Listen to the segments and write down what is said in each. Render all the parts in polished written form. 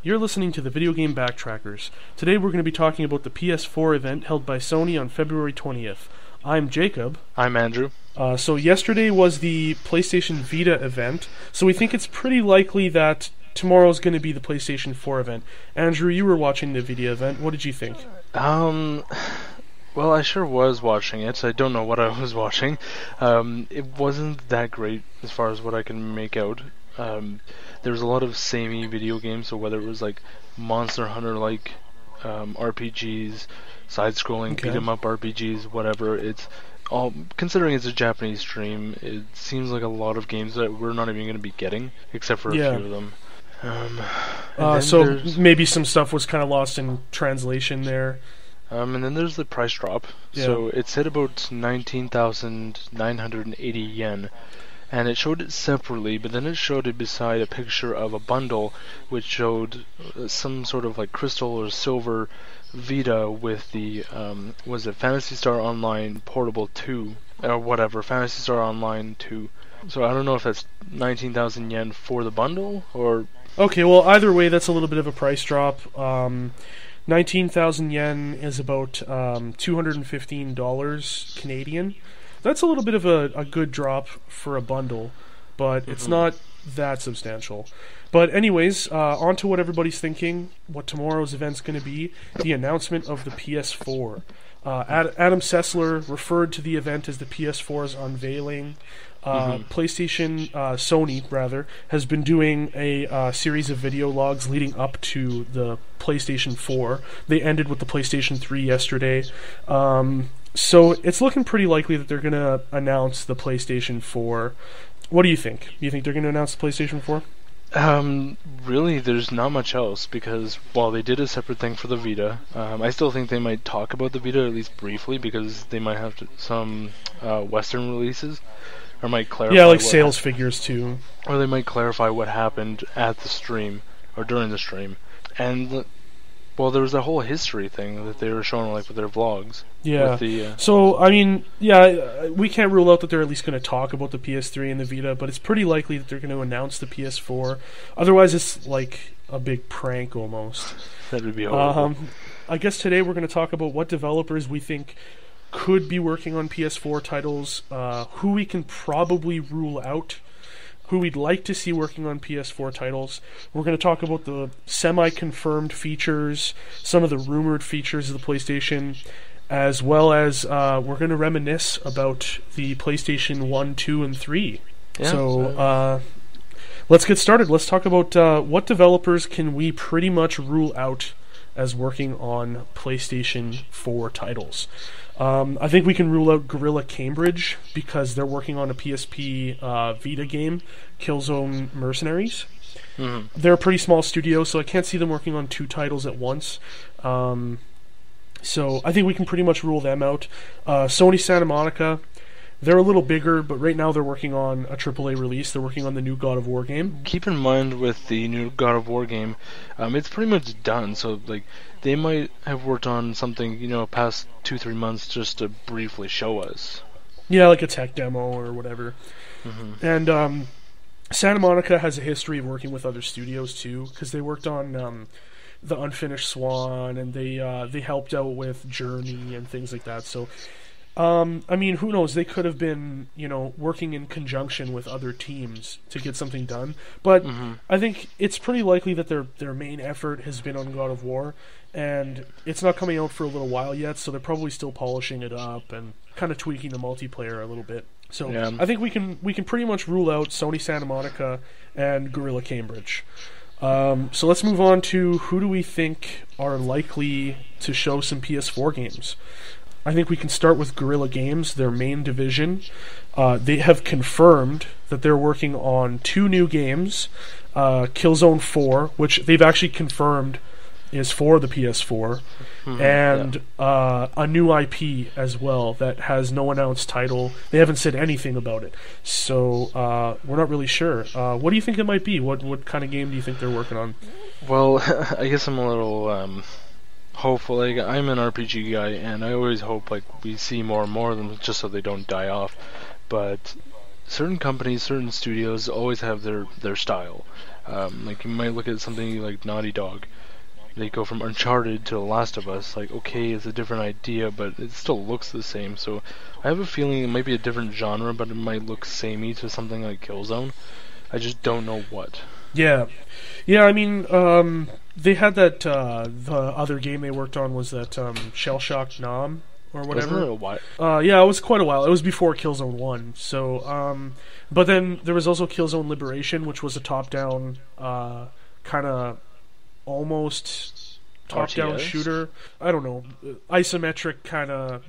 You're listening to the Video Game Backtrackers. Today we're going to be talking about the PS4 event held by Sony on February 20th. I'm Jacob. I'm Andrew. So yesterday was the PlayStation Vita event, so we think it's pretty likely that tomorrow's going to be the PlayStation 4 event. Andrew, you were watching the Vita event. What did you think? Well, I sure was watching it. I don't know what I was watching. It wasn't that great as far as what I can make out. There was a lot of samey video games, so whether it was like Monster Hunter-like RPGs, side-scrolling beat-em-up RPGs, whatever, it's all, considering it's a Japanese stream, it seems like a lot of games that we're not even going to be getting, except for a few of them. So maybe some stuff was kind of lost in translation there. And then there's the price drop. Yeah. So it's at about 19,980 yen. And it showed it separately, but then it showed it beside a picture of a bundle which showed some sort of like crystal or silver Vita with the, was it Phantasy Star Online Portable 2? Or whatever, Phantasy Star Online 2. So I don't know if that's 19,000 yen for the bundle, or... Okay, well, either way, that's a little bit of a price drop. 19,000 yen is about $215 Canadian. That's a little bit of a good drop for a bundle, but it's not that substantial. But anyways, on to what everybody's thinking, what tomorrow's event's going to be, the announcement of the PS4. Adam Sessler referred to the event as the PS4's unveiling. Sony rather, has been doing a series of video logs leading up to the PlayStation 4. They ended with the PlayStation 3 yesterday. So it's looking pretty likely that they're going to announce the PlayStation 4. What do you think? Do you think they're going to announce the PlayStation 4? Really, there's not much else, because while they did a separate thing for the Vita, I still think they might talk about the Vita, at least briefly, because they might have some Western releases, or might clarify... Yeah, like sales figures, too. Or they might clarify what happened at the stream, or during the stream. And... well, there was a whole history thing that they were showing, like, with their vlogs. Yeah. With the, So, I mean, yeah, we can't rule out that they're at least going to talk about the PS3 and the Vita, but it's pretty likely that they're going to announce the PS4. Otherwise, it's like a big prank, almost. That would be horrible. I guess today we're going to talk about what developers we think could be working on PS4 titles, who we can probably rule out, who we'd like to see working on PS4 titles. We're going to talk about the semi-confirmed features, some of the rumored features of the PlayStation, as well as we're going to reminisce about the PlayStation 1, 2, and 3. Yeah, so let's get started. Let's talk about what developers can we pretty much rule out as working on PlayStation 4 titles. I think we can rule out Guerrilla Cambridge because they're working on a PSP Vita game, Killzone Mercenaries. They're a pretty small studio, so I can't see them working on two titles at once. So I think we can pretty much rule them out. Sony Santa Monica, they're a little bigger, but right now they're working on a AAA release. They're working on the new God of War game. Keep in mind with the new God of War game, it's pretty much done, so like they might have worked on something, past 2-3 months just to briefly show us. Yeah, like a tech demo or whatever. And Santa Monica has a history of working with other studios too, because they worked on the Unfinished Swan, and they helped out with Journey and things like that. So, I mean, who knows? They could have been, working in conjunction with other teams to get something done. But I think it's pretty likely that their main effort has been on God of War, and it's not coming out for a little while yet, so they're probably still polishing it up and kind of tweaking the multiplayer a little bit. So yeah. I think we can pretty much rule out Sony Santa Monica and Guerrilla Cambridge. So let's move on to who do we think are likely to show some PS4 games. I think we can start with Guerrilla Games, their main division. They have confirmed that they're working on 2 new games, Killzone 4, which they've actually confirmed is for the PS4, and a new IP as well that has no announced title. They haven't said anything about it, so we're not really sure. What do you think it might be? What kind of game do you think they're working on? Well, I guess I'm a little hopeful. Like, I'm an RPG guy, and I always hope like we see more and more of them, just so they don't die off. But certain companies, certain studios always have their style. Like you might look at something like Naughty Dog. They go from Uncharted to The Last of Us. Like, okay, it's a different idea, but it still looks the same. So I have a feeling it might be a different genre, but it might look samey to something like Killzone. I just don't know what. Yeah. I mean, they had that, the other game they worked on was that, Shell Shock Nom, or whatever. Wasn't it a while? Yeah, it was quite a while. It was before Killzone 1, so, but then there was also Killzone Liberation, which was a top-down, kind of almost top-down RTS? shooter. I don't know, isometric kind of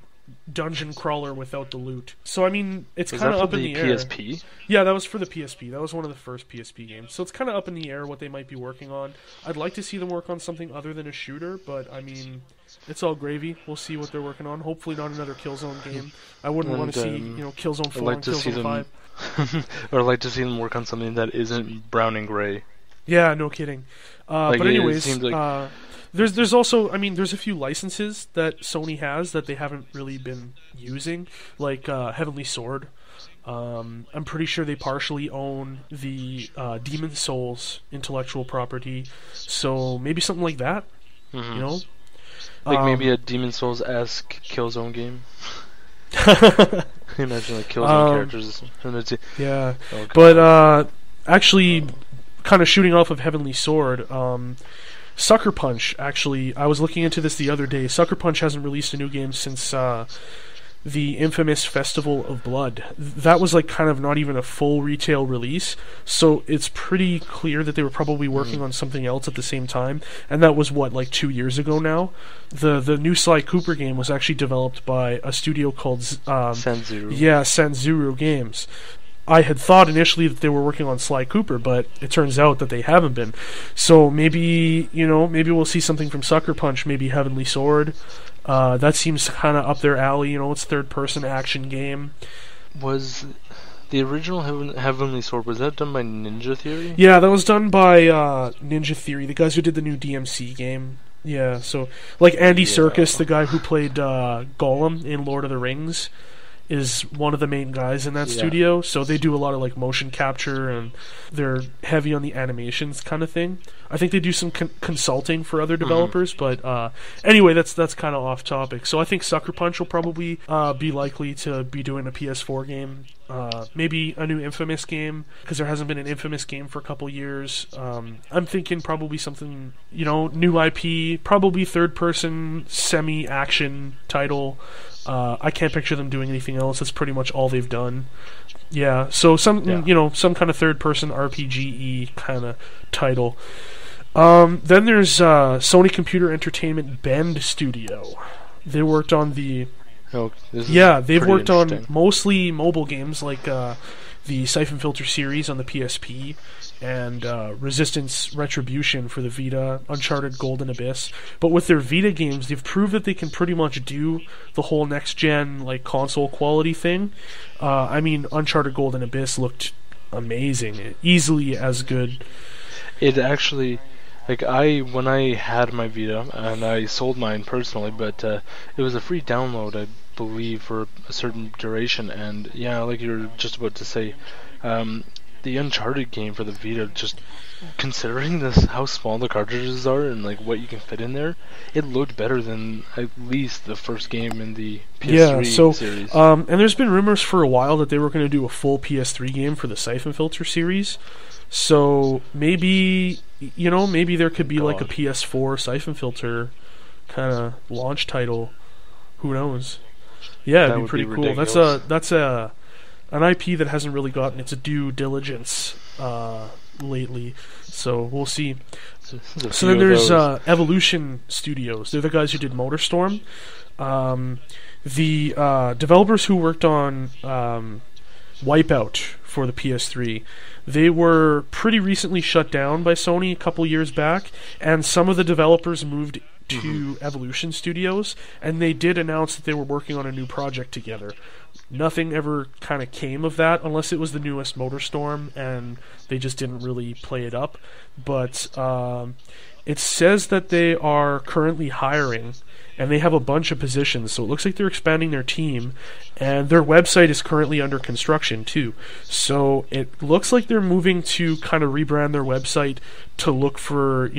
dungeon crawler without the loot. So I mean, it's kind of up in the air. PSP? Yeah, that was for the PSP. That was one of the first PSP games. So it's kind of up in the air what they might be working on. I'd like to see them work on something other than a shooter, but I mean, it's all gravy. We'll see what they're working on. Hopefully not another Killzone game. I wouldn't want to see, Killzone 4 and Killzone 5. Or I'd like to see them work on something that isn't brown and gray. Yeah, no kidding. Like, but anyways, like... there's also, I mean, there's a few licenses that Sony has that they haven't really been using, like Heavenly Sword. I'm pretty sure they partially own the Demon Souls intellectual property, so maybe something like that. Mm-hmm. Like maybe a Demon Souls-esque Killzone game. Imagine like Killzone characters. Yeah, but actually, kind of shooting off of Heavenly Sword, Sucker Punch, actually, I was looking into this the other day. Sucker Punch hasn't released a new game since the infamous Festival of Blood. That was like kind of not even a full retail release, so it's pretty clear that they were probably working on something else at the same time, and that was like 2 years ago now. The new Sly Cooper game was actually developed by a studio called Sanzuru. Yeah, Sanzuru Games. I had thought initially that they were working on Sly Cooper, but it turns out that they haven't been. So maybe we'll see something from Sucker Punch, maybe Heavenly Sword. That seems kind of up their alley. It's third-person action game. Was the original Heavenly Sword, was that done by Ninja Theory? Yeah, that was done by Ninja Theory, the guys who did the new DMC game. Yeah, so like Andy Serkis, the guy who played Gollum in Lord of the Rings, is one of the main guys in that studio, so they do a lot of like motion capture, and they're heavy on the animations kind of thing. I think they do some consulting for other developers, but anyway, that's kind of off topic. So I think Sucker Punch will probably be likely to be doing a PS4 game, maybe a new Infamous game, because there hasn't been an Infamous game for a couple years. I'm thinking probably something, new IP, probably third-person semi-action title. I can't picture them doing anything else. That's pretty much all they've done. Yeah, so some kind of third-person RPG-y kind of title. Then there's Sony Computer Entertainment Bend Studio. They worked on the... they've worked on mostly mobile games like the Siphon Filter series on the PSP, and Resistance Retribution for the Vita, Uncharted Golden Abyss. But with their Vita games, they've proved that they can pretty much do the whole next-gen console quality thing. I mean, Uncharted Golden Abyss looked amazing, easily as good. It actually... when I had my Vita, and I sold mine personally, but it was a free download, I believe, for a certain duration, and like you were just about to say, the Uncharted game for the Vita, just considering how small the cartridges are and what you can fit in there, it looked better than at least the first game in the PS3 series. And there's been rumors for a while that they were going to do a full PS3 game for the Siphon Filter series. So maybe there could be a PS4 Siphon Filter kind of launch title. Who knows? Yeah, it'd be pretty cool. Ridiculous. That's an IP that hasn't really gotten its due diligence lately. So we'll see. So then there's Evolution Studios. They're the guys who did MotorStorm. The developers who worked on Wipeout for the PS3, they were pretty recently shut down by Sony a couple years back, and some of the developers moved to Evolution Studios, and they did announce that they were working on a new project together. nothing ever kind of came of that, unless it was the newest MotorStorm, and they just didn't really play it up. But it says that they are currently hiring, and they have a bunch of positions, so it looks like they're expanding their team, and their website is currently under construction too. So it looks like they're moving to kind of rebrand their website to look for,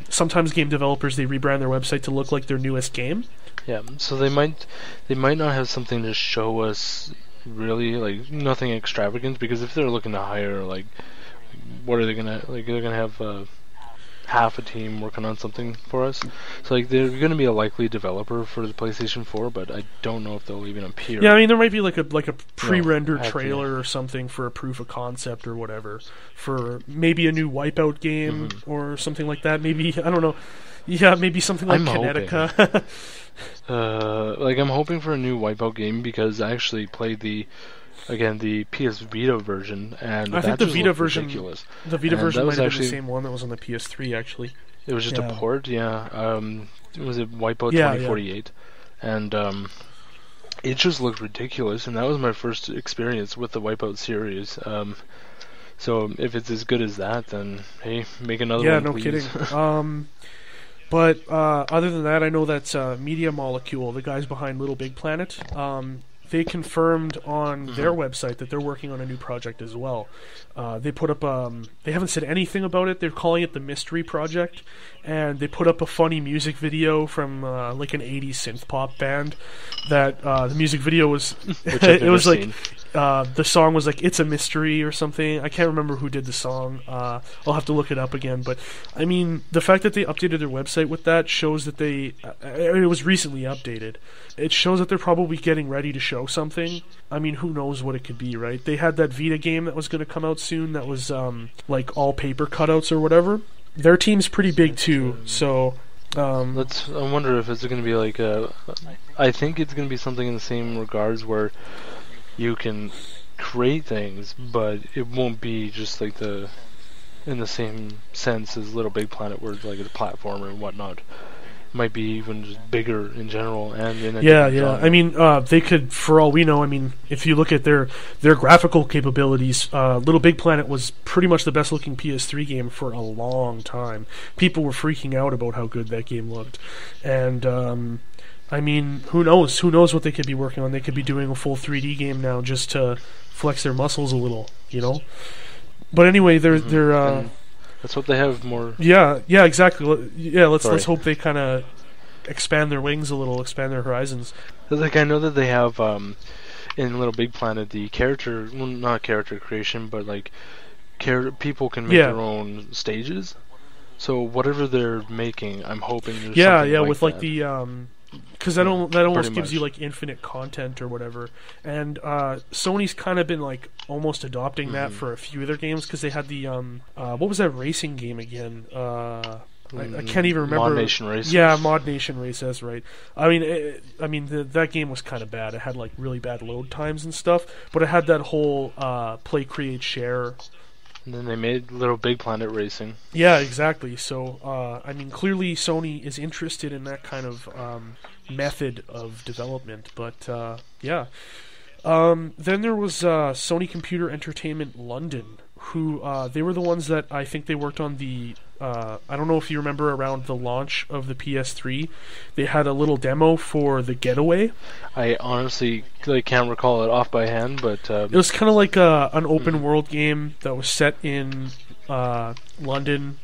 sometimes game developers, they rebrand their website to look like their newest game. Yeah, so they might not have something to show us really, like nothing extravagant, because if they're looking to hire, like, what are they gonna, like, they're gonna have half a team working on something for us. So like they're going to be a likely developer for the PlayStation 4, but I don't know if they'll even appear. Yeah, I mean there might be like a pre-rendered trailer or something for a proof of concept or whatever, for maybe a new Wipeout game or something like that. Maybe, I don't know. Yeah, maybe something like Kinetica. I'm hoping for a new Wipeout game, because I actually played the PS Vita version, and I think the Vita version, ridiculous. The Vita version might have been the same one that was on the PS3, actually. It was just a port, yeah. Was it Wipeout 2048? Yeah. And it just looked ridiculous, and that was my first experience with the Wipeout series. So if it's as good as that, then hey, make another one, please. Yeah, no kidding. But other than that, I know that Media Molecule, the guys behind Little Big Planet, they confirmed on their website that they're working on a new project as well. They put up, they haven't said anything about it. They're calling it the Mystery Project, and they put up a funny music video from like an 80s synth pop band. That the music video was, it was like, the song was like "It's a Mystery" or something. I can't remember who did the song. I'll have to look it up again. But I mean, the fact that they updated their website with that shows that they, it was recently updated. It shows that they're probably getting ready to show something. I mean, who knows what it could be, right? They had that Vita game that was going to come out soon that was like all paper cutouts or whatever. Their team's pretty big too, so I wonder if it's going to be like I think it's going to be something in the same regards where you can create things, but it won't be just like in the same sense as Little Big Planet, where it's like a platformer and whatnot. Might be even just bigger in general, and in a genre. I mean, they could, for all we know. I mean, if you look at their graphical capabilities, Little Big Planet was pretty much the best looking PS3 game for a long time. People were freaking out about how good that game looked, and I mean, who knows? Who knows what they could be working on? They could be doing a full 3D game now just to flex their muscles a little, you know. But anyway, they're let's hope they have more. Yeah, exactly. Yeah, let's hope they kind of expand their wings a little, expand their horizons. Like, I know that they have in Little Big Planet the character, well, not character creation, but like people can make their own stages. So whatever they're making, I'm hoping there's something like with that. Like the because that almost gives you like infinite content or whatever. And Sony's kind of been like almost adopting that for a few of their games, because they had the what was that racing game again? I can't even remember. Mod Nation Race. Yeah, Mod Nation Race. That's right. I mean, that game was kind of bad. It had like really bad load times and stuff, but it had that whole play, create, share. And then they made Little Big Planet Racing. Yeah, exactly. So, I mean, clearly Sony is interested in that kind of method of development. But, yeah. Then there was Sony Computer Entertainment London, who they were the ones that I think they worked on the... I don't know if you remember, around the launch of the PS3, they had a little demo for The Getaway. I honestly can't recall it off by hand, but... it was kind of like an open-world game that was set in London.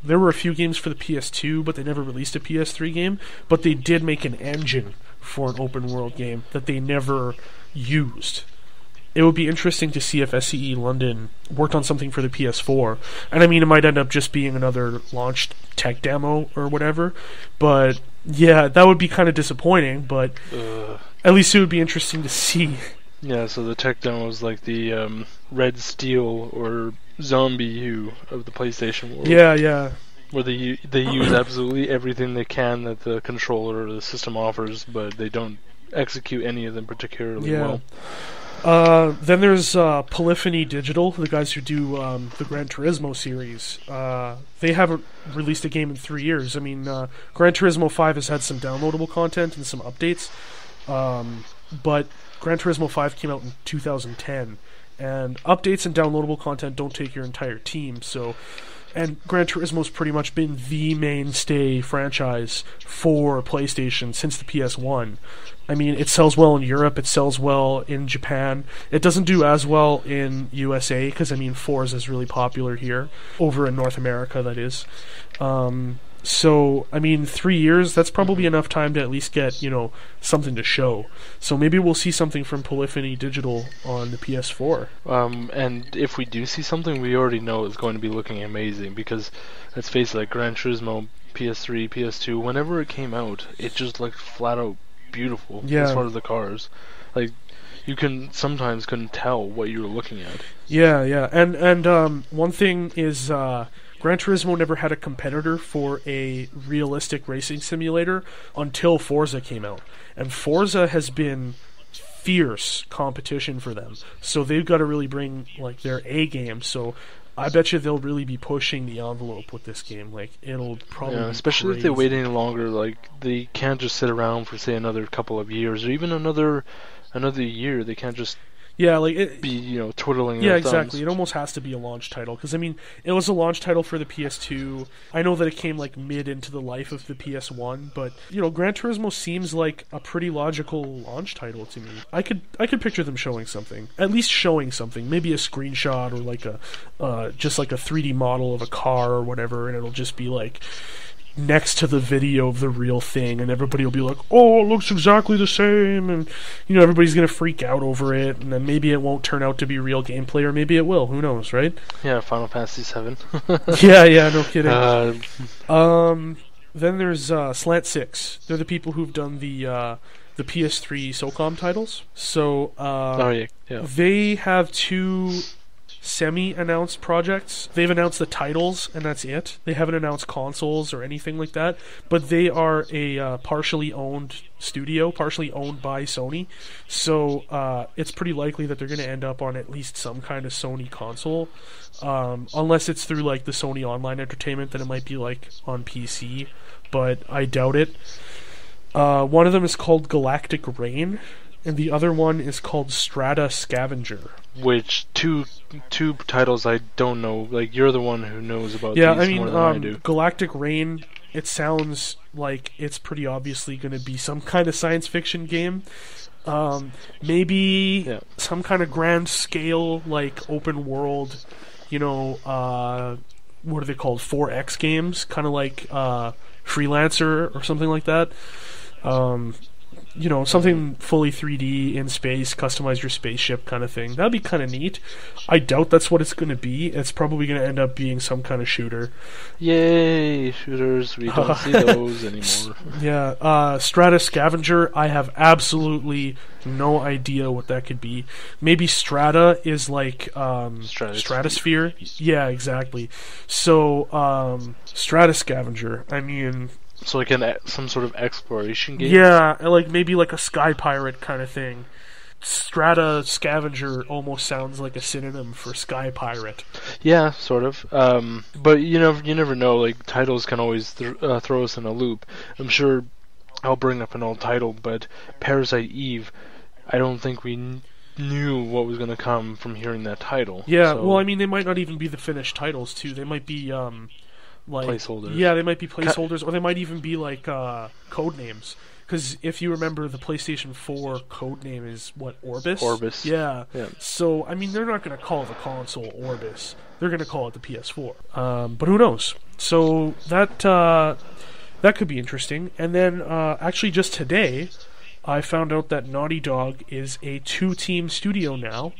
There were a few games for the PS2, but they never released a PS3 game. But they did make an engine for an open-world game that they never used. It would be interesting to see if SCE London worked on something for the PS4. And I mean, it might end up just being another launched tech demo or whatever. But yeah, that would be kind of disappointing, but at least it would be interesting to see. Yeah, so the tech demo was like the Red Steel or Zombie U of the PlayStation world. Yeah. Where they use absolutely everything they can that the controller or the system offers, but they don't execute any of them particularly well. Then there's Polyphony Digital, the guys who do the Gran Turismo series. They haven't released a game in 3 years. I mean, Gran Turismo 5 has had some downloadable content and some updates, but Gran Turismo 5 came out in 2010, and updates and downloadable content don't take your entire team, so... And Gran Turismo's pretty much been the mainstay franchise for PlayStation since the PS1. I mean, it sells well in Europe, it sells well in Japan. It doesn't do as well in USA, because, I mean, Forza is really popular here. Over in North America, that is. So, I mean, 3 years, that's probably enough time to at least get, you know, something to show. So maybe we'll see something from Polyphony Digital on the PS4. And if we do see something, we already know it's going to be looking amazing, because, let's face it, like Gran Turismo, PS3, PS2, whenever it came out, it just looked flat out beautiful as far as the cars. Like, you sometimes couldn't tell what you were looking at. Yeah. And one thing is... Gran Turismo never had a competitor for a realistic racing simulator until Forza came out. And Forza has been fierce competition for them. So they've got to really bring like their A game. So I bet you they'll really be pushing the envelope with this game. Like, it'll probably be especially crazy. if they wait any longer. Like, they can't just sit around for, say, another couple of years, or even another year. They can't just be twiddling their thumbs. Exactly. It almost has to be a launch title, because I mean, it was a launch title for the PS2. I know that it came like mid into the life of the PS1, but Gran Turismo seems like a pretty logical launch title to me. I could picture them showing something, at least showing something, maybe a screenshot or like just like a 3D model of a car or whatever, and it'll just be like next to the video of the real thing, and everybody will be like, oh, it looks exactly the same, and everybody's gonna freak out over it, and then maybe it won't turn out to be real gameplay, or maybe it will, who knows, right? Yeah, Final Fantasy 7. yeah, no kidding. Then there's Slant 6. They're the people who've done the PS3 SOCOM titles. So they have two semi-announced projects. They've announced the titles, and that's it. They haven't announced consoles or anything like that, but they are a partially owned studio, partially owned by Sony, so it's pretty likely that they're going to end up on at least some kind of Sony console, unless it's through like the Sony Online Entertainment, then it might be like on PC, but I doubt it. One of them is called Galactic Rain, and the other one is called Strata Scavenger. Which two titles I don't know. Like, you're the one who knows about these more than I do. Galactic Rain, it sounds like it's pretty obviously going to be some kind of science fiction game. Maybe some kind of grand scale, like open world, what are they called? 4X games, kind of like Freelancer or something like that. Something fully 3D in space, customize your spaceship kind of thing. That'd be kind of neat. I doubt that's what it's going to be. It's probably going to end up being some kind of shooter. Yay, shooters. We don't see those anymore. Yeah, Strata Scavenger, I have absolutely no idea what that could be. Maybe Strata is like stratosphere. Yeah, exactly. So, Strata Scavenger, I mean... So like some sort of exploration game? Yeah, like maybe like a Sky Pirate kind of thing. Strata Scavenger almost sounds like a synonym for Sky Pirate. Yeah, sort of. But you never know. Like, titles can always throw us in a loop. I'm sure I'll bring up an old title, but Parasite Eve, I don't think we knew what was going to come from hearing that title. Yeah, well, I mean, they might not even be the finished titles, too. They might be... like placeholders. Yeah, they might be placeholders, or they might even be like code names. Because if you remember, the PlayStation 4 code name is what, Orbis? Orbis. Yeah. So I mean, they're not going to call the console Orbis. They're going to call it the PS4. But who knows? So that could be interesting. And then actually, just today, I found out that Naughty Dog is a 2-team studio now,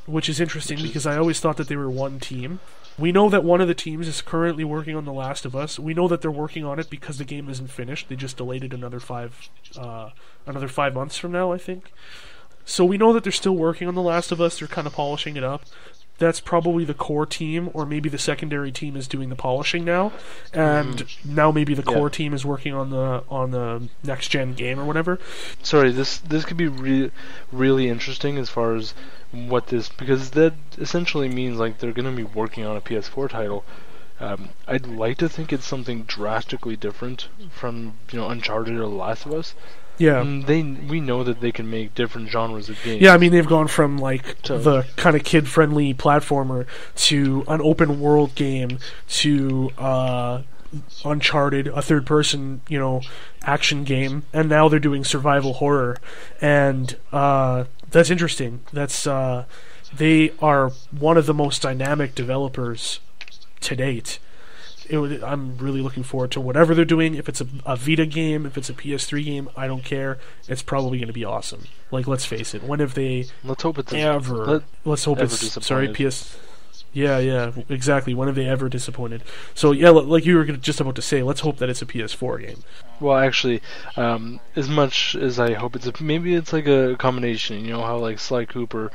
which is interesting because I always thought that they were one team. We know that one of the teams is currently working on The Last of Us. We know that they're working on it because the game isn't finished. They just delayed it another 5 months from now, I think. So we know that they're still working on The Last of Us. They're kind of polishing it up. That's probably the core team, or maybe the secondary team is doing the polishing now, and now maybe the core team is working on the next gen game or whatever. Sorry, this could be really interesting as far as what this, because that essentially means like they're going to be working on a PS4 title. I'd like to think it's something drastically different from Uncharted or The Last of Us, Yeah. We know that they can make different genres of games. Yeah, I mean, they've gone from like the kind of kid-friendly platformer to an open-world game to Uncharted, a third-person, action game, and now they're doing survival horror, and that's interesting. They are one of the most dynamic developers to date. I'm really looking forward to whatever they're doing. If it's a Vita game, if it's a PS3 game, I don't care. It's probably going to be awesome. Like, let's face it. When have they Let's hope it's ever? Let's hope it's disappointed. PS. Yeah, exactly. When have they ever disappointed? So yeah, like you were just about to say, let's hope that it's a PS4 game. Well, actually, as much as I hope maybe it's like a combination. You know how like Sly Cooper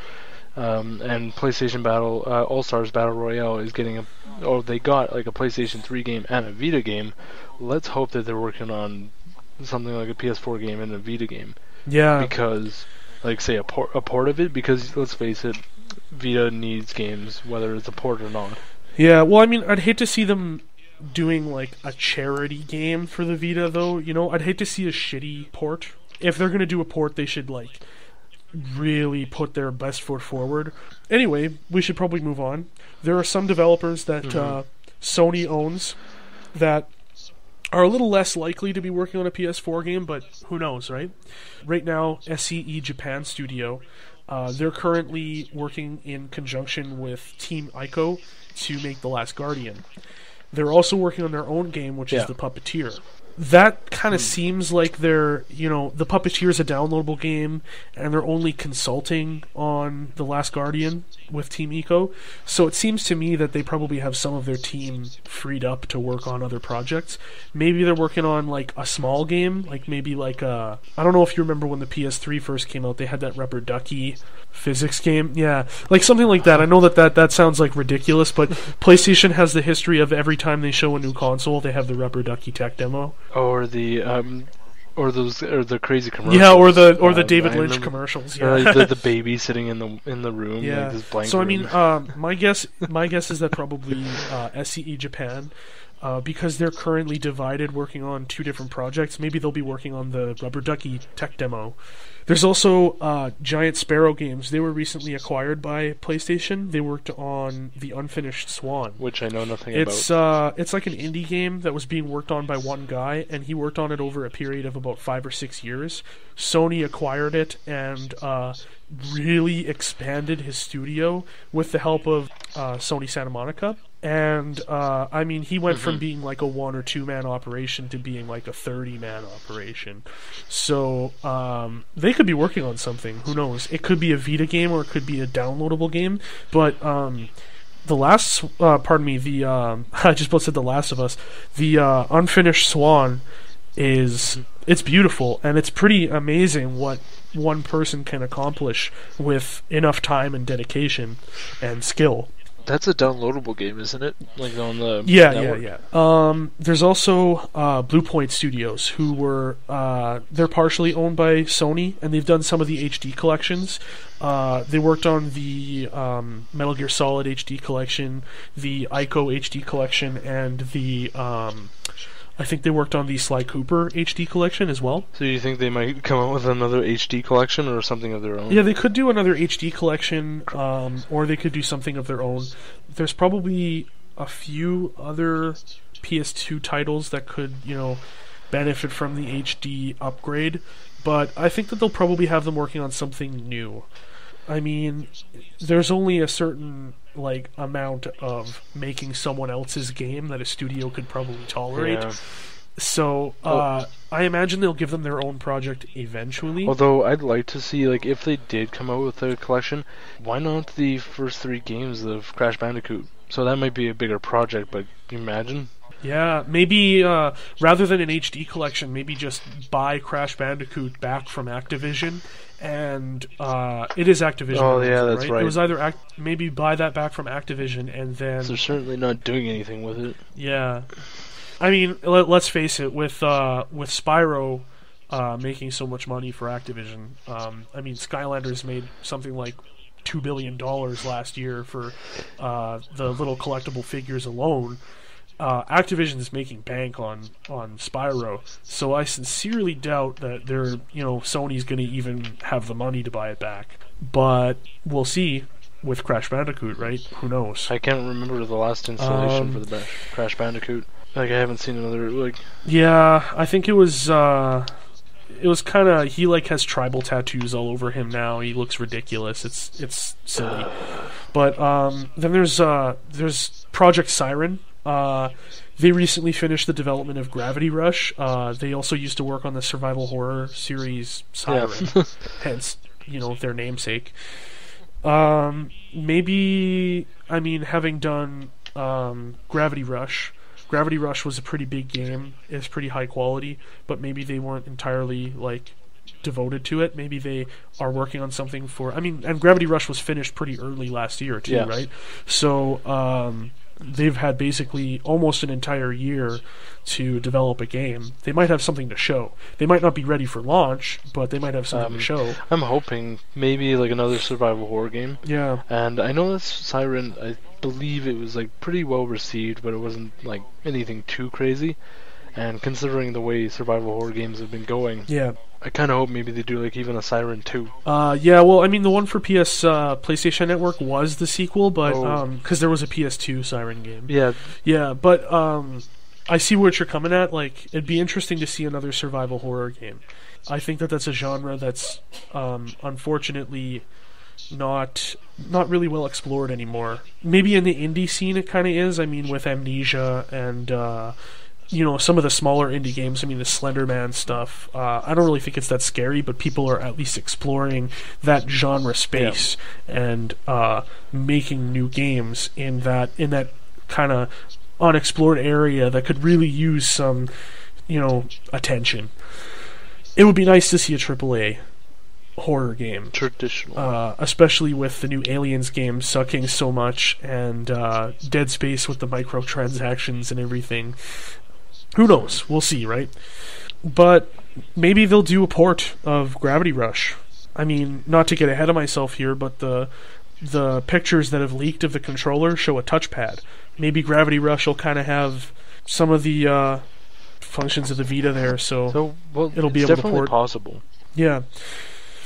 and PlayStation Battle All Stars Battle Royale is getting they got like a PlayStation 3 game and a Vita game. Let's hope that they're working on something like a PS4 game and a Vita game. Yeah. Because, like, say a port of it. Because let's face it, Vita needs games, whether it's a port or not. Yeah. Well, I mean, I'd hate to see them doing like a charity game for the Vita, though. I'd hate to see a shitty port. If they're gonna do a port, they should like really put their best foot forward. Anyway, we should probably move on. There are some developers that Sony owns that are a little less likely to be working on a PS4 game, but who knows, right? Right now, SCE Japan Studio, they're currently working in conjunction with Team Ico to make The Last Guardian. They're also working on their own game, which is The Puppeteer. That kind of seems like they're, The Puppeteer is a downloadable game, and they're only consulting on The Last Guardian with Team Ico. So it seems to me that they probably have some of their team freed up to work on other projects. Maybe they're working on, like, a small game, like maybe like I don't know if you remember when the PS3 first came out, they had that Rubber Ducky physics game. Yeah, like something like that. I know that sounds like ridiculous, but PlayStation has the history of every time they show a new console, they have the Rubber Ducky tech demo. Or the the crazy commercials. Yeah, or the David Lynch commercials. Yeah, the baby sitting in the room. Yeah. Like this blank so I room. mean, my guess is that probably SCE Japan, because they're currently divided, working on two different projects. Maybe they'll be working on the Rubber Ducky tech demo. There's also Giant Sparrow Games. They were recently acquired by PlayStation. They worked on The Unfinished Swan, which I know nothing about. It's like an indie game that was being worked on by one guy, and he worked on it over a period of about 5 or 6 years. Sony acquired it and really expanded his studio with the help of Sony Santa Monica. And I mean, he went from being like a 1 or 2 man operation to being like a 30-man operation. So they could be working on something. Who knows? It could be a Vita game or it could be a downloadable game. But the last, I just said The Last of Us. The Unfinished Swan it's beautiful, and it's pretty amazing what one person can accomplish with enough time and dedication and skill. That's a downloadable game, isn't it? Like on the network? Yeah. There's also Blue Point Studios, who were they're partially owned by Sony, and they've done some of the HD collections. They worked on the Metal Gear Solid HD collection, the Ico HD collection, and the I think they worked on the Sly Cooper HD collection as well. So you think they might come out with another HD collection or something of their own? Yeah, they could do another HD collection, or they could do something of their own. There's probably a few other PS2 titles that could, benefit from the HD upgrade, but I think that they'll probably have them working on something new. I mean, there's only a certain amount of making someone else's game that a studio could probably tolerate. Yeah. So I imagine they'll give them their own project eventually. Although I'd like to see, if they did come out with a collection, why not the first 3 games of Crash Bandicoot? So that might be a bigger project, but can you imagine? Yeah, maybe rather than an HD collection, maybe just buy Crash Bandicoot back from Activision. And it is Activision. Oh, yeah, that's right. It was either maybe buy that back from Activision and then... So they're certainly not doing anything with it. Yeah. I mean, let's face it, with Spyro making so much money for Activision, I mean, Skylanders made something like $2 billion last year for the little collectible figures alone. Activision is making bank on Spyro, so I sincerely doubt that Sony's going to even have the money to buy it back. But we'll see with Crash Bandicoot, right? Who knows? I can't remember the last installation for the Crash Bandicoot. Like, I haven't seen another, like... Yeah, I think it was kind of... He, like, has tribal tattoos all over him now. He looks ridiculous. It's silly. But then there's Project Siren. They recently finished the development of Gravity Rush. They also used to work on the survival horror series Siren. Yeah. Hence, their namesake. Maybe, having done Gravity Rush was a pretty big game. It's pretty high quality, but maybe they weren't entirely, like, devoted to it. Maybe they are working on something for... and Gravity Rush was finished pretty early last year, too, right? So, they've had basically almost an entire year to develop a game. They might have something to show. They might not be ready for launch, but they might have something to show. I'm hoping maybe like another survival horror game. Yeah. And I know that Siren, I believe it was like pretty well received, but it wasn't like anything too crazy. And considering the way survival horror games have been going, yeah, I kind of hope maybe they do like even a Siren 2. Yeah, well, the one for PlayStation Network was the sequel, but because there was a PS2 Siren game. Yeah, but I see what you're coming at. Like, it'd be interesting to see another survival horror game. I think that's a genre that's unfortunately not really well explored anymore. Maybe in the indie scene it kind of is. With Amnesia and some of the smaller indie games, the Slender Man stuff, I don't really think it's that scary, but people are at least exploring that genre space and making new games in that kind of unexplored area that could really use some, attention. It would be nice to see a AAA horror game. Traditional. Especially with the new Aliens game sucking so much, and Dead Space with the microtransactions and everything. Who knows? We'll see, right? But maybe they'll do a port of Gravity Rush. Not to get ahead of myself here, but the pictures that have leaked of the controller show a touchpad. Maybe Gravity Rush will kind of have some of the functions of the Vita there, so it'll be able to port. Possible. Yeah.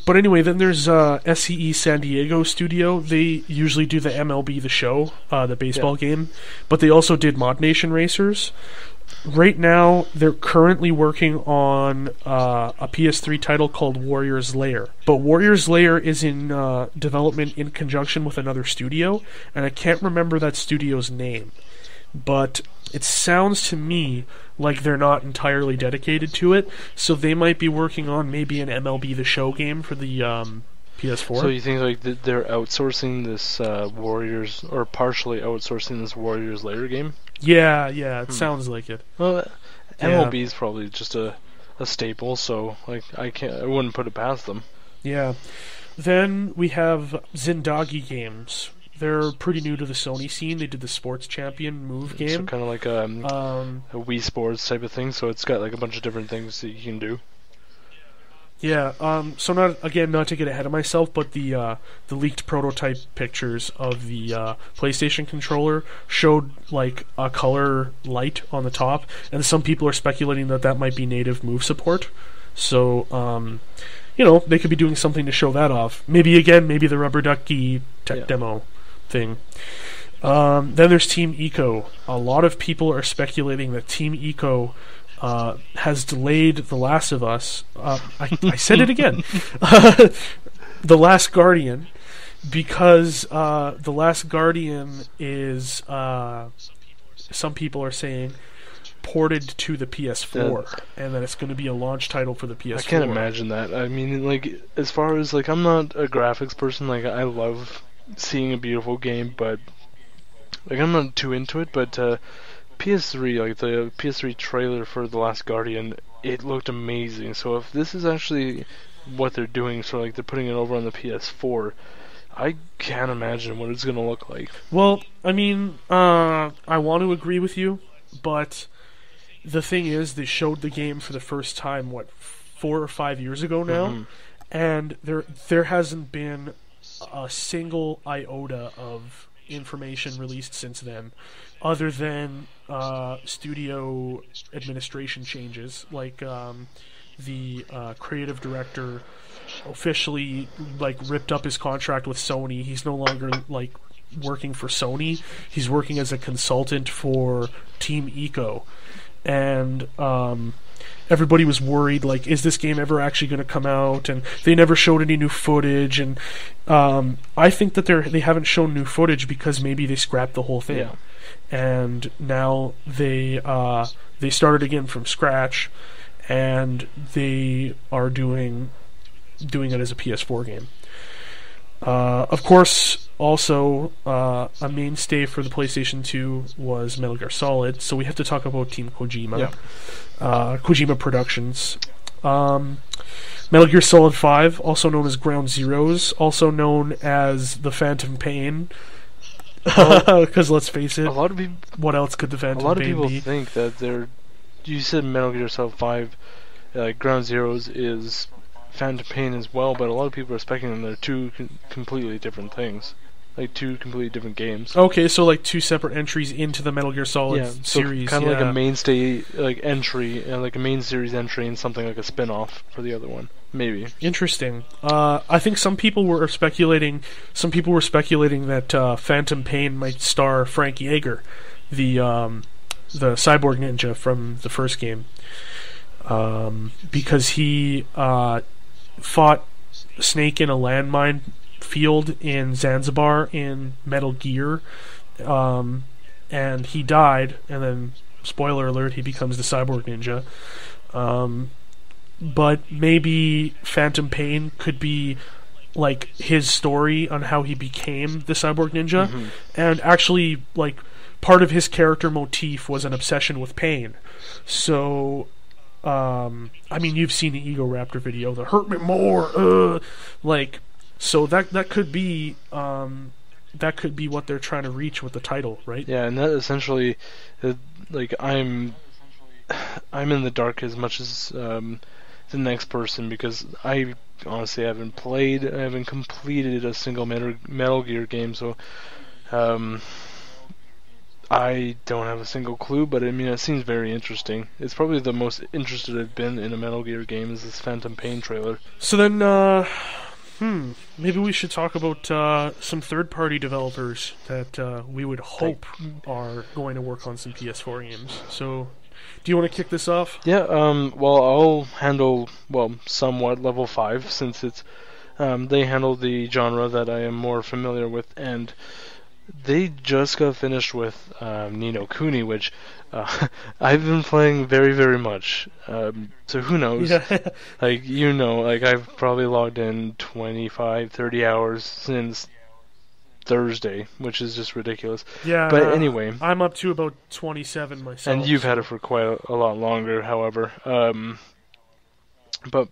But anyway, then there's SCE San Diego Studio. They usually do the MLB The Show, the baseball game, but they also did Mod Nation Racers. Right now, they're currently working on a PS3 title called Warrior's Lair. But Warrior's Lair is in development in conjunction with another studio, and I can't remember that studio's name. But it sounds to me like they're not entirely dedicated to it, so they might be working on maybe an MLB The Show game for the PS4. So you think like they're outsourcing this Warriors, or partially outsourcing this Warrior's Lair game? Yeah, it sounds like it. Well, MLB is probably just a staple, so like I wouldn't put it past them. Yeah. Then we have Zindagi Games. They're pretty new to the Sony scene. They did the Sports Champion Move game. So kind of like a Wii Sports type of thing, so it's got like a bunch of different things that you can do. Yeah, so not to get ahead of myself, but the leaked prototype pictures of the PlayStation controller showed like a color light on the top, and some people are speculating that might be native move support. So, they could be doing something to show that off. Maybe the rubber ducky tech demo thing. Then there's Team Eco. A lot of people are speculating that Team Eco has delayed The Last of Us. I said it again. The Last Guardian, because The Last Guardian is, some people are saying, ported to the PS4, and that it's going to be a launch title for the PS4. I can't imagine that. Like, as far as, like, I'm not a graphics person. Like, I love seeing a beautiful game, but, like, I'm not too into it, but, PS3, like the PS3 trailer for The Last Guardian, it looked amazing. So if this is actually what they're doing, so like they're putting it over on the PS4, I can't imagine what it's going to look like. Well, I want to agree with you, but the thing is, they showed the game for the first time, 4 or 5 years ago now, and there hasn't been a single iota of information released since then, other than studio administration changes, like the creative director officially like ripped up his contract with Sony. He's no longer like working for Sony. He's working as a consultant for Team Eco, and everybody was worried, like, is this game ever actually going to come out? And they never showed any new footage, and I think that they haven't shown new footage because maybe they scrapped the whole thing. Yeah. And now they started again from scratch, and they are doing it as a PS4 game. Of course, also a mainstay for the PlayStation 2 was Metal Gear Solid, so we have to talk about Team Kojima. Yeah. Kojima Productions. Metal Gear Solid 5, also known as Ground Zeroes, also known as The Phantom Pain. Because let's face it, A lot of people. what else could the Phantom A lot of Pain people be? think that they're. You said Metal Gear Solid 5, Ground Zeroes is Phantom Pain as well, but a lot of people are speculating they're two completely different things, like two completely different games. Okay, so like two separate entries into the Metal Gear Solid Yeah, so series. kind of like a mainstay entry, and like a main series entry, and something like a spin-off for the other one, maybe. Interesting. I think some people were speculating. That Phantom Pain might star Frank Yeager, the cyborg ninja from the first game, because he fought Snake in a landmine field in Zanzibar in Metal Gear, and he died. And then, spoiler alert, he becomes the cyborg ninja. But maybe Phantom Pain could be like his story on how he became the cyborg ninja, and actually like part of his character motif was an obsession with pain. So I mean, you've seen the Ego Raptor video, the hurt me more, like, so that could be what they're trying to reach with the title, right? Yeah, and that essentially, like, I'm in the dark as much as the next person, because I honestly haven't completed a single Metal Gear game, so I don't have a single clue, but I mean, it seems very interesting. It's probably the most interested I've been in a Metal Gear game is this Phantom Pain trailer. So then, maybe we should talk about some third-party developers that we would hope are going to work on some PS4 games. So, do you want to kick this off? Yeah, well, I'll handle, somewhat Level 5, since it's, they handle the genre that I am more familiar with, and they just got finished with Ni no Kuni, which I've been playing very, very much. So who knows? Yeah. I've probably logged in 25, 30 hours since Thursday, which is just ridiculous. Yeah. But anyway, I'm up to about 27 myself. and you've had it for quite a lot longer, however. But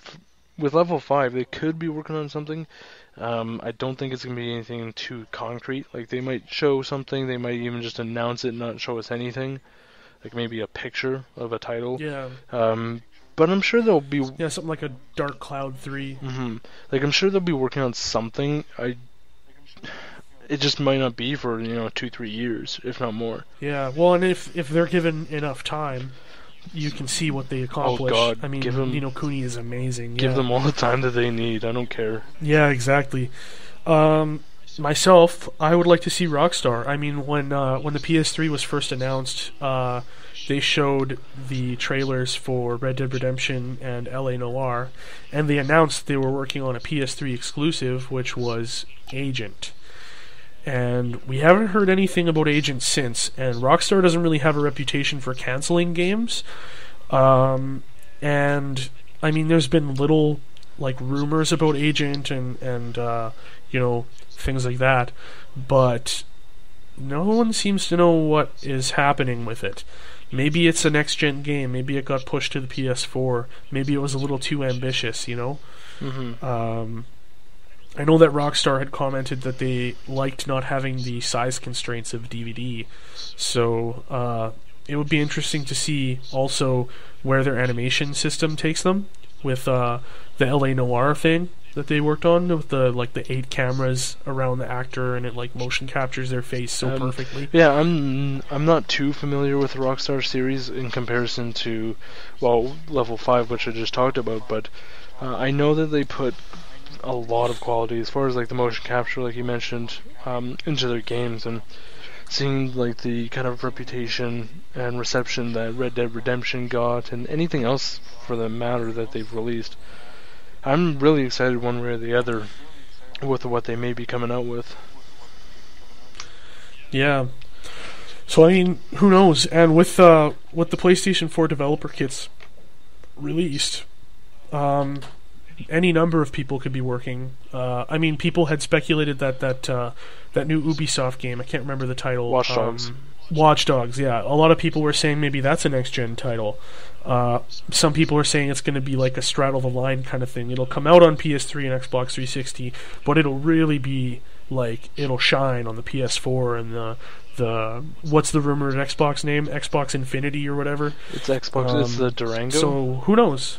with Level 5, they could be working on something. I don't think it's going to be anything too concrete. Like, they might show something, they might even just announce it and not show us anything. Like, maybe a picture of a title. Yeah. But I'm sure they'll be... Yeah, something like a Dark Cloud 3. Mm-hmm. Like, I'm sure they'll be working on something. It just might not be for, 2-3 years, if not more. Yeah, well, and if they're given enough time, you can see what they accomplish. Oh, God. I mean, Ni no Kuni is amazing. Give them all the time that they need. I don't care. Yeah, exactly. Myself, I would like to see Rockstar. I mean, when the PS3 was first announced, they showed the trailers for Red Dead Redemption and LA Noire, and they announced they were working on a PS3 exclusive, which was Agent. And we haven't heard anything about Agent since, and Rockstar doesn't really have a reputation for canceling games. And I mean, there's been little like rumors about Agent and things like that, but no one seems to know what is happening with it. Maybe it's a next-gen game. Maybe it got pushed to the PS4. Maybe it was a little too ambitious, Mm-hmm. I know that Rockstar had commented that they liked not having the size constraints of DVD, so it would be interesting to see also where their animation system takes them with the LA Noire thing, that they worked on with the 8 cameras around the actor, and it like motion captures their face so perfectly. Yeah, I'm not too familiar with the Rockstar series in comparison to, well, Level 5, which I just talked about, but I know that they put a lot of quality as far as like the motion capture, like you mentioned, into their games, and seeing like the kind of reputation and reception that Red Dead Redemption got, and anything else for the matter that they've released. I'm really excited one way or the other with what they may be coming out with. Yeah. So I mean, who knows? And with the PlayStation 4 developer kits released, any number of people could be working. I mean, people had speculated that new Ubisoft game, I can't remember the title. Watch Dogs. Watch Dogs, yeah. A lot of people were saying maybe that's a next-gen title. Some people are saying it's going to be like a straddle-the-line kind of thing. It'll come out on PS3 and Xbox 360, but it'll really be like, it'll shine on the PS4 and the what's the rumored Xbox name? Xbox Infinity or whatever? It's Xbox, it's the Durango? So, who knows?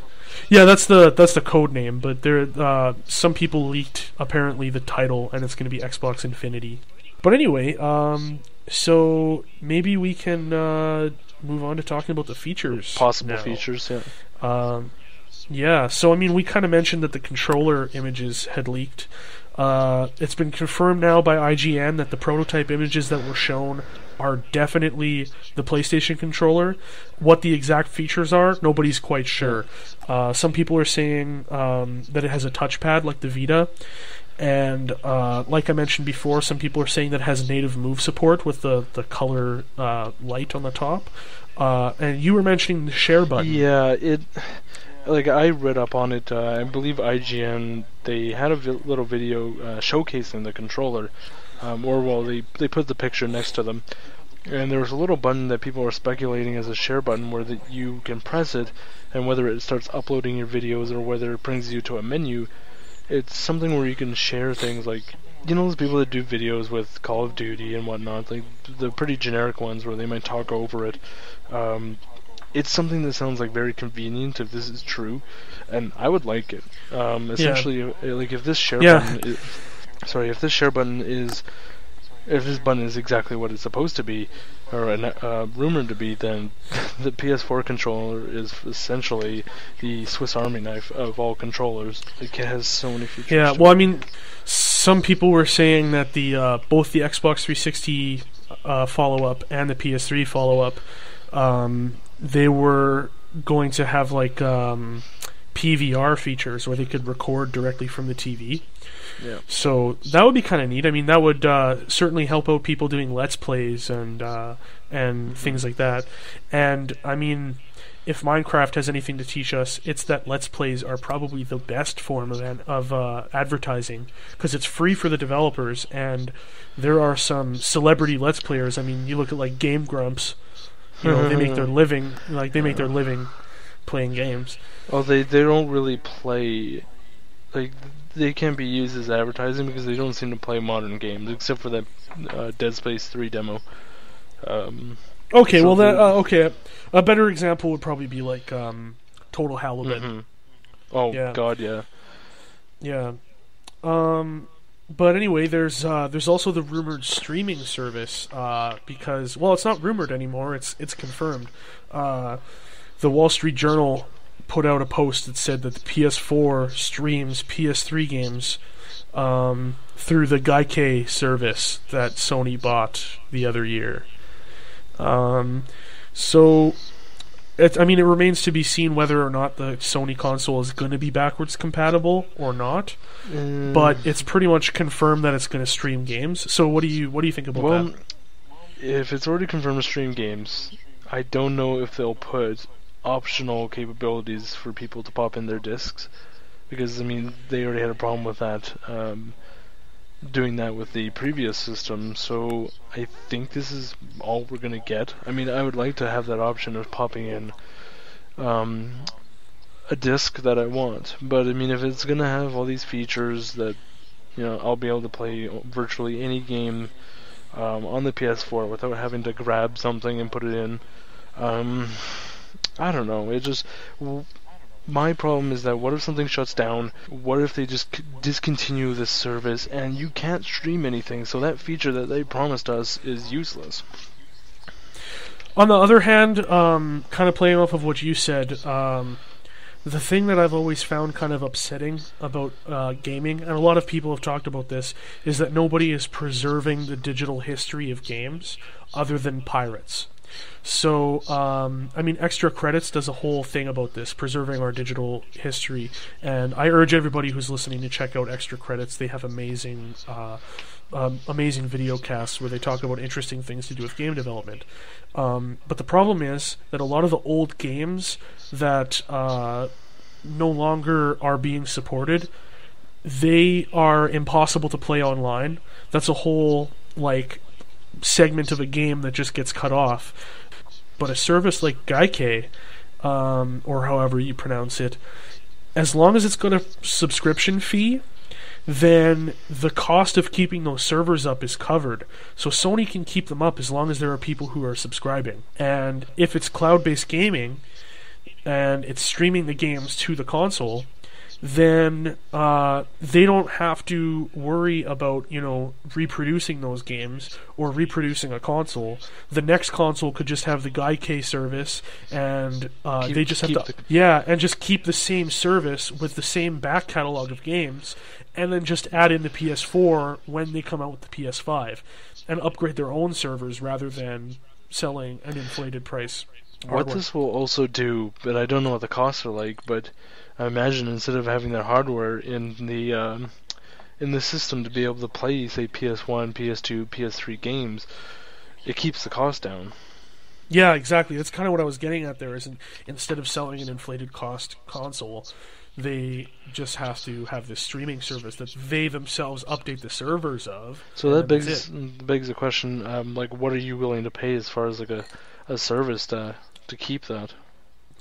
Yeah, that's the code name, but there some people leaked apparently the title, and it's going to be Xbox Infinity. But anyway, so maybe we can move on to talking about the features. Possible now. features, yeah. Yeah, so I mean, we kind of mentioned that the controller images had leaked. It's been confirmed now by IGN that the prototype images that were shown are definitely the PlayStation controller. What the exact features are, nobody's quite sure. Some people are saying that it has a touchpad like the Vita, and like I mentioned before, some people are saying that it has native move support with the color light on the top. And you were mentioning the share button. Yeah, like I read up on it. I believe IGN, they had a little video showcasing the controller, they put the picture next to them, and there was a little button that people were speculating as a share button where you can press it, and whether it starts uploading your videos or whether it brings you to a menu, it's something where you can share things like, you know, those people that do videos with Call of Duty and whatnot, like the pretty generic ones where they might talk over it. It's something that sounds like very convenient if this is true, and I would like it. Essentially, like if this share button, if this button is exactly what it's supposed to be, or rumored to be, then the PS4 controller is essentially the Swiss Army knife of all controllers. It has so many features. Yeah, well, I mean, some people were saying that the both the Xbox 360 follow-up and the PS3 follow-up, they were going to have like PVR features where they could record directly from the TV. Yeah. So that would be kind of neat. I mean, that would certainly help out people doing Let's Plays and things like that. And I mean, if Minecraft has anything to teach us, it's that Let's Plays are probably the best form of advertising, because it's free for the developers, and there are some celebrity Let's Players. I mean, you look at like Game Grumps. You know, they make their living playing games. Oh, they don't really play, like, they can't be used as advertising because they don't seem to play modern games except for that Dead Space 3 demo. Okay, well that a better example would probably be like Total Halibut. Mm-hmm. Oh yeah. God, yeah. Yeah. But anyway, there's also the rumored streaming service, because, well, it's not rumored anymore, it's confirmed. The Wall Street Journal put out a post that said that the PS4 streams PS3 games through the Gaikai service that Sony bought the other year. So it remains to be seen whether or not the Sony console is going to be backwards compatible or not. But it's pretty much confirmed that it's going to stream games. So what do you think about that? Well, if it's already confirmed to stream games, I don't know if they'll put optional capabilities for people to pop in their discs, because I mean they already had a problem with that, doing that with the previous system. So I think this is all we're gonna get. I mean, I would like to have that option of popping in a disc that I want, but I mean, if it's gonna have all these features that, you know, I'll be able to play virtually any game on the PS4 without having to grab something and put it in. I don't know. my problem is that what if something shuts down? What if they just discontinue this service and you can't stream anything? So that feature that they promised us is useless. On the other hand, kind of playing off of what you said, the thing that I've always found kind of upsetting about gaming, and a lot of people have talked about this, is that nobody is preserving the digital history of games other than pirates. So, I mean, Extra Credits does a whole thing about this, preserving our digital history, and I urge everybody who's listening to check out Extra Credits. They have amazing video casts where they talk about interesting things to do with game development. But the problem is that a lot of the old games that no longer are being supported, they are impossible to play online. That's a whole, like, segment of a game that just gets cut off. But a service like Gaikai, or however you pronounce it, as long as it's got a subscription fee, then the cost of keeping those servers up is covered. So Sony can keep them up as long as there are people who are subscribing. And if it's cloud-based gaming, and it's streaming the games to the console, then they don't have to worry about, reproducing those games or reproducing a console. The next console could just have the Gaikai service, and they just have to and just keep the same service with the same back catalog of games, and then just add in the PS4 when they come out with the PS5, and upgrade their own servers rather than selling an inflated price. What this will also do, but I don't know what the costs are like, but I imagine instead of having their hardware in the system to be able to play, say, PS1, PS2, PS3 games, it keeps the cost down. Yeah, exactly. That's kind of what I was getting at there, is instead of selling an inflated cost console, they just have to have this streaming service that they themselves update the servers of. So that begs the question, like, what are you willing to pay as far as like a service to keep that?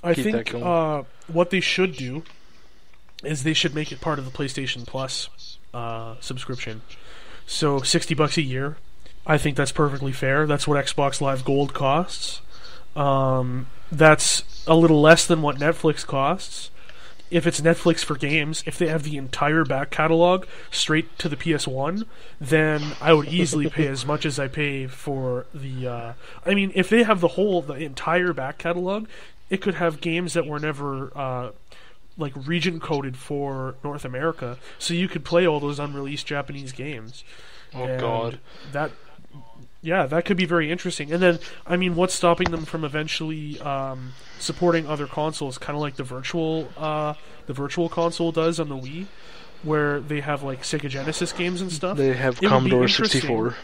I think what they should do is they should make it part of the PlayStation Plus subscription. So $60 a year. I think that's perfectly fair. That's what Xbox Live Gold costs. That's a little less than what Netflix costs. If it's Netflix for games, if they have the entire back catalog straight to the PS1, then I would easily pay as much as I pay for the... I mean, if they have the entire back catalog, it could have games that were never region coded for North America, so you could play all those unreleased Japanese games. Oh, God. That could be very interesting. And then, I mean, what's stopping them from eventually supporting other consoles, kind of like the virtual console does on the Wii, where they have like Sega Genesis games and stuff? They have Commodore 64.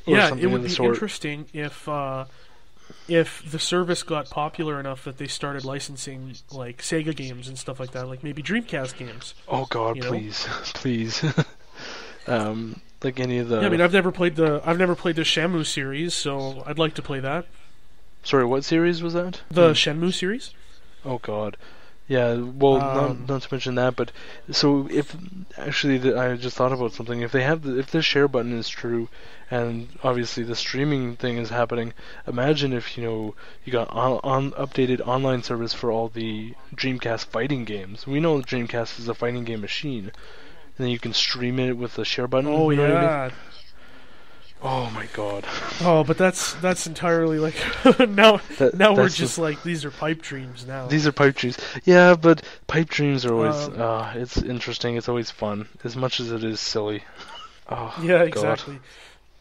Yeah, it would be interesting if the service got popular enough that they started licensing like Sega games and stuff like that, like maybe Dreamcast games. Oh God, please, please. Like any of the... Yeah, I mean, I've never played the Shenmue series, so I'd like to play that. Sorry, what series was that? The Shenmue series. Oh God, yeah. Well, not to mention that, but so if actually, I just thought about something. If they have if the share button is true, and obviously the streaming thing is happening, imagine if you got on updated online service for all the Dreamcast fighting games. We know Dreamcast is a fighting game machine. And then you can stream it with the share button. Oh yeah. What I mean? Oh my God. Oh, but that's entirely like now we're just like, these are pipe dreams now. These are pipe dreams. Yeah, but pipe dreams are always it's interesting. It's always fun, as much as it is silly. Oh, yeah, exactly.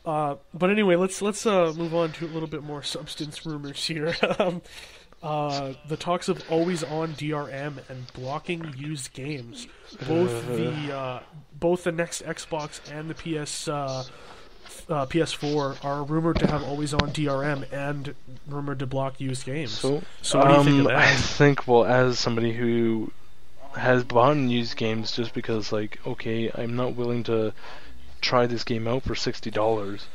God. But anyway, let's move on to a little bit more substance rumors here. The talks of always-on DRM and blocking used games. Both the next Xbox and the PS4 are rumored to have always-on DRM and rumored to block used games. So what do you think of that? I think, well, as somebody who has bought used games just because, like, okay, I'm not willing to try this game out for $60.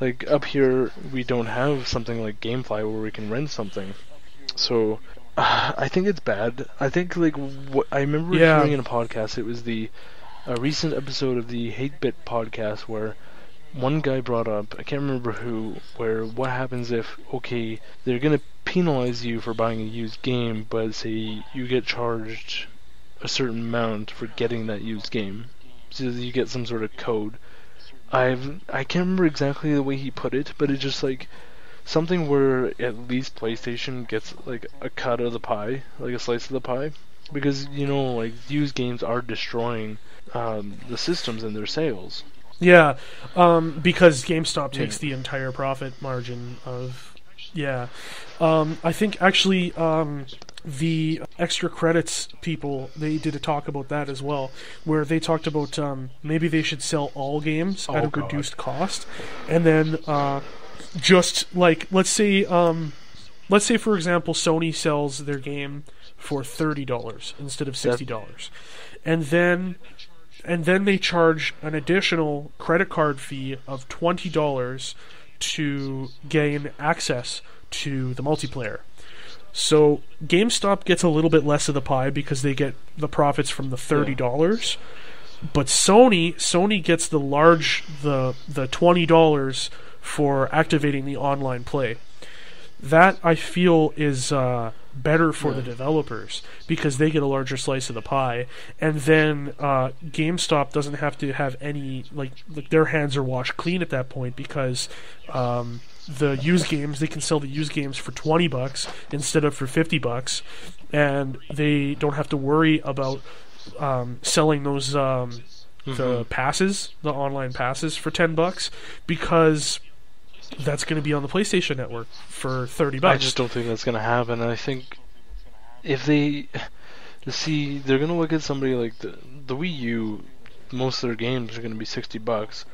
Like up here we don't have something like GameFly where we can rent something, so I think it's bad. I think like what I remember hearing in a podcast, it was a recent episode of the Hate Bit podcast where one guy brought up, I can't remember who, where what happens if, okay, they're going to penalize you for buying a used game, but say you get charged a certain amount for getting that used game. So you get some sort of code. I can't remember exactly the way he put it, but it's just like something where at least PlayStation gets like a cut of the pie, like a slice of the pie, because you know, like used games are destroying the systems and their sales. Yeah, because GameStop takes the entire profit margin of. Yeah, I think actually the extra credits people, they did a talk about that as well, where they talked about maybe they should sell all games at a reduced cost, and then just like let's say for example Sony sells their game for $30 instead of $60, and then they charge an additional credit card fee of $20 to gain access to the multiplayer. So GameStop gets a little bit less of the pie because they get the profits from the $30, but Sony gets the $20 for activating the online play. That I feel is better for the developers because they get a larger slice of the pie, and then GameStop doesn't have to have any like their hands are washed clean at that point because the used games, they can sell the used games for $20 instead of for $50, and they don't have to worry about selling those the passes, the online passes for $10 because that's going to be on the PlayStation Network for $30. I just don't think that's going to happen. I think if they're going to look at somebody like the Wii U. Most of their games are going to be $60.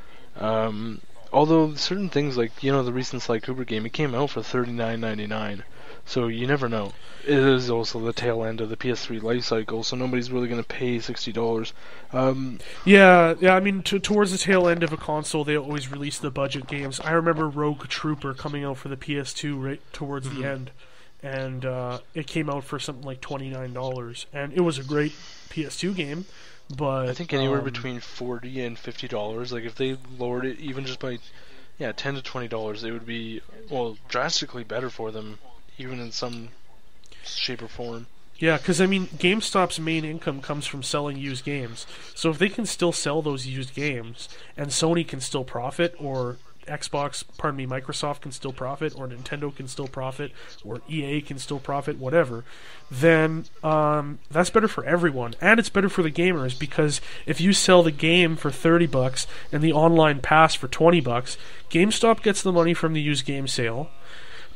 Although certain things like the recent Sly Cooper game, it came out for $39.99. So you never know. It is also the tail end of the PS3 life cycle, so nobody's really going to pay $60. Yeah. I mean, towards the tail end of a console, they always release the budget games. I remember Rogue Trooper coming out for the PS2 right towards the end, and it came out for something like $29, and it was a great PS2 game. But I think anywhere between $40 and $50. Like if they lowered it even just by $10 to $20, it would be drastically better for them, even in some shape or form. Yeah, because I mean, GameStop's main income comes from selling used games. So if they can still sell those used games, and Sony can still profit, or Microsoft can still profit, or Nintendo can still profit, or EA can still profit, whatever, then that's better for everyone. And it's better for the gamers, because if you sell the game for $30 and the online pass for $20, GameStop gets the money from the used game sale,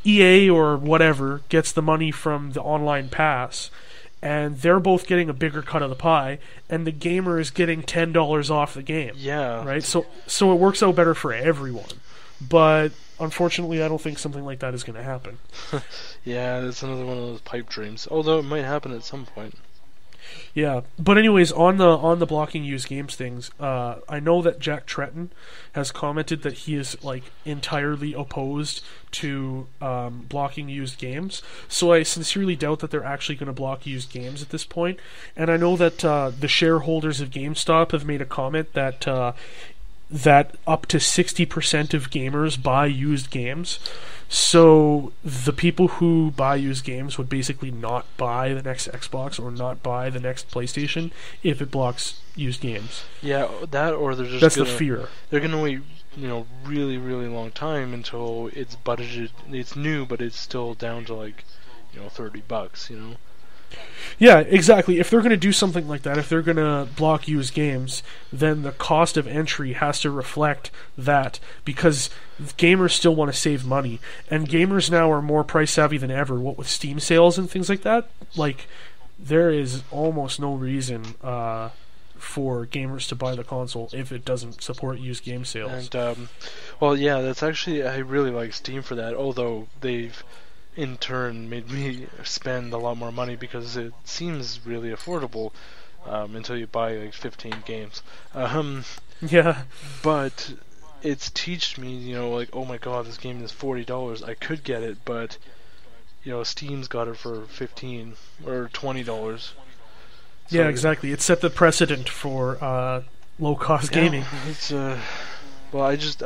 EA or whatever gets the money from the online pass, and they're both getting a bigger cut of the pie, and the gamer is getting $10 off the game. Yeah. Right? So it works out better for everyone. But unfortunately, I don't think something like that is going to happen. Yeah, that's another one of those pipe dreams. Although it might happen at some point. Yeah, but anyways, on the blocking used games things, I know that Jack Tretton has commented that he is like entirely opposed to blocking used games. So I sincerely doubt that they're actually going to block used games at this point. And I know that the shareholders of GameStop have made a comment that up to 60% of gamers buy used games. So the people who buy used games would basically not buy the next Xbox or not buy the next PlayStation if it blocks used games. Yeah, that or they're just that's the fear. They're gonna wait, really, really long time until it's budgeted. It's new, but it's still down to like, $30. Yeah, exactly. If they're going to do something like that, if they're going to block used games, then the cost of entry has to reflect that, because gamers still want to save money, and gamers now are more price savvy than ever. What with Steam sales and things like that, like there is almost no reason for gamers to buy the console if it doesn't support used game sales. And that's actually, I really like Steam for that. Although they've in turn made me spend a lot more money because it seems really affordable until you buy like 15 games. Yeah. But it's teached me, like, oh my god, this game is $40. I could get it, but Steam's got it for $15 or $20. So yeah, exactly. It set the precedent for low-cost gaming. It's Well, I just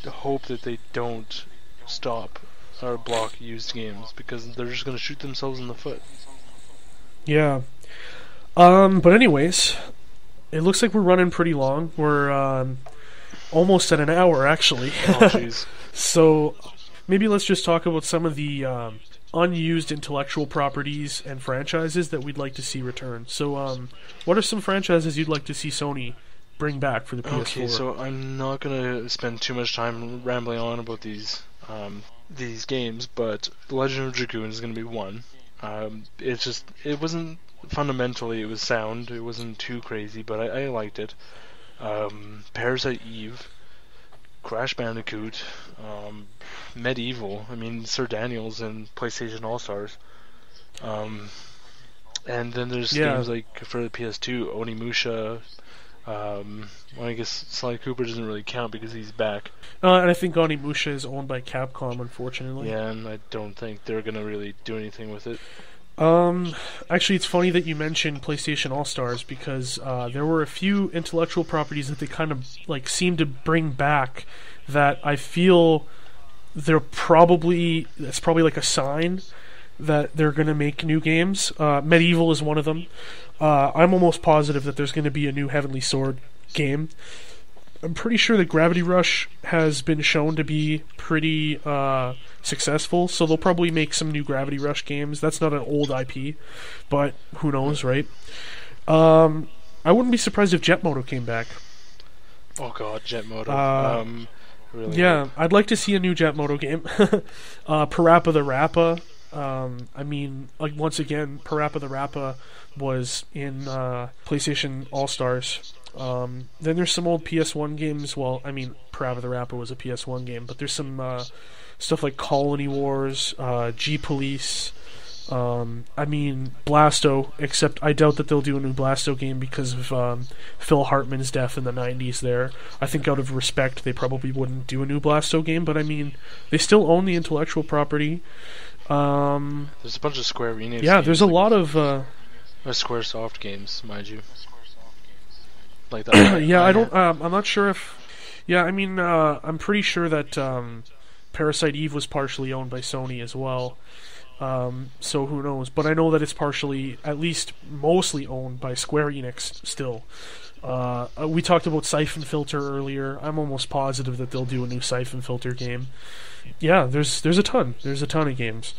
hope that they don't stop or block used games, because they're just gonna shoot themselves in the foot. Yeah. But anyways, it looks like we're running pretty long. We're almost at an hour, actually. Oh, jeez. So maybe let's just talk about some of the unused intellectual properties and franchises that we'd like to see return. So, what are some franchises you'd like to see Sony bring back for the PS4? Okay, so I'm not gonna spend too much time rambling on about these games, but The Legend of Dragoon is gonna be one. It wasn't fundamentally, it was sound. It wasn't too crazy, but I liked it. Parasite Eve, Crash Bandicoot, Medieval. I mean, Sir Daniels and PlayStation All Stars. And then there's games like for the PS2, Onimusha. Well, I guess Sly Cooper doesn't really count because he's back. And I think Onimusha is owned by Capcom, unfortunately. Yeah, and I don't think they're gonna really do anything with it. Actually, it's funny that you mentioned PlayStation All Stars, because there were a few intellectual properties that they kind of like seem to bring back that I feel that's probably like a sign that they're going to make new games. Medieval is one of them. I'm almost positive that there's going to be a new Heavenly Sword game. I'm pretty sure that Gravity Rush has been shown to be pretty successful, so they'll probably make some new Gravity Rush games. That's not an old IP, but who knows, right? I wouldn't be surprised if Jet Moto came back. Oh god, Jet Moto. Really yeah, hope. I'd like to see a new Jet Moto game. Parappa the Rappa. I mean, like, once again, Parappa the Rappa was in PlayStation All Stars. Then there's some old PS1 games. Well, I mean, Parappa the Rapper was a PS1 game, but there's some stuff like Colony Wars, G-Police, I mean, Blasto, except I doubt that they'll do a new Blasto game because of Phil Hartman's death in the 90s there. I think out of respect, they probably wouldn't do a new Blasto game, but I mean, they still own the intellectual property. There's a bunch of Square Enix yeah, games, there's a like, lot of... Squaresoft games, mind you. Like that. yeah, I don't. I'm not sure if. Yeah, I mean, I'm pretty sure that Parasite Eve was partially owned by Sony as well. So who knows? But I know that it's partially, at least mostly, owned by Square Enix still. We talked about Siphon Filter earlier. I'm almost positive that they'll do a new Siphon Filter game. Yeah, there's a ton. There's a ton of games.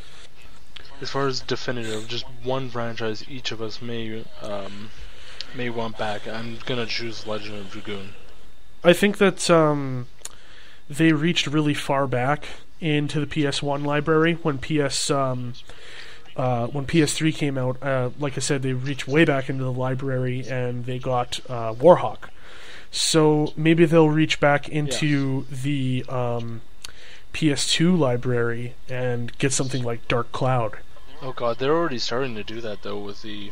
As far as definitive, just one franchise each of us may want back. I'm gonna choose Legend of Dragoon. I think that they reached really far back into the PS1 library when PS3 came out. Like I said, they reached way back into the library and they got Warhawk. So maybe they'll reach back into the PS2 library and get something like Dark Cloud. Oh god, they're already starting to do that though with the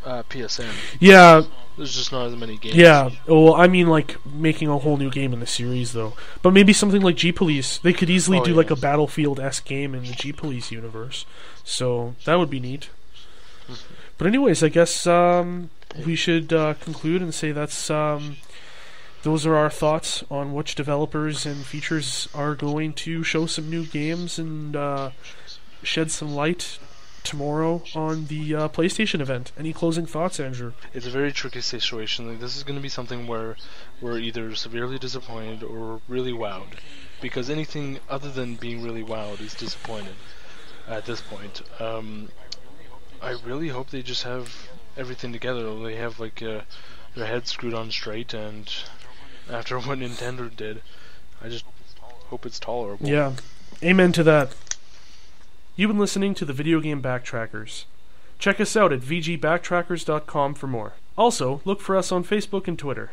PSN. Yeah. There's just not as many games. Yeah. Well, I mean, like, making a whole new game in the series, though. But maybe something like G-Police. They could easily do, like, a Battlefield-esque game in the G-Police universe. So, that would be neat. Mm-hmm. But anyways, I guess we should conclude and say that's... those are our thoughts on which developers and features are going to show some new games and shed some light tomorrow on the PlayStation event. Any closing thoughts, Andrew? It's a very tricky situation. Like, this is going to be something where we're either severely disappointed or really wowed, because anything other than being really wowed is disappointed at this point. I really hope they just have everything together. They have like their head screwed on straight, and after what Nintendo did, I just hope it's tolerable. Yeah, amen to that. You've been listening to the Video Game Backtrackers. Check us out at VGBackTrackers.com for more. Also, look for us on Facebook and Twitter.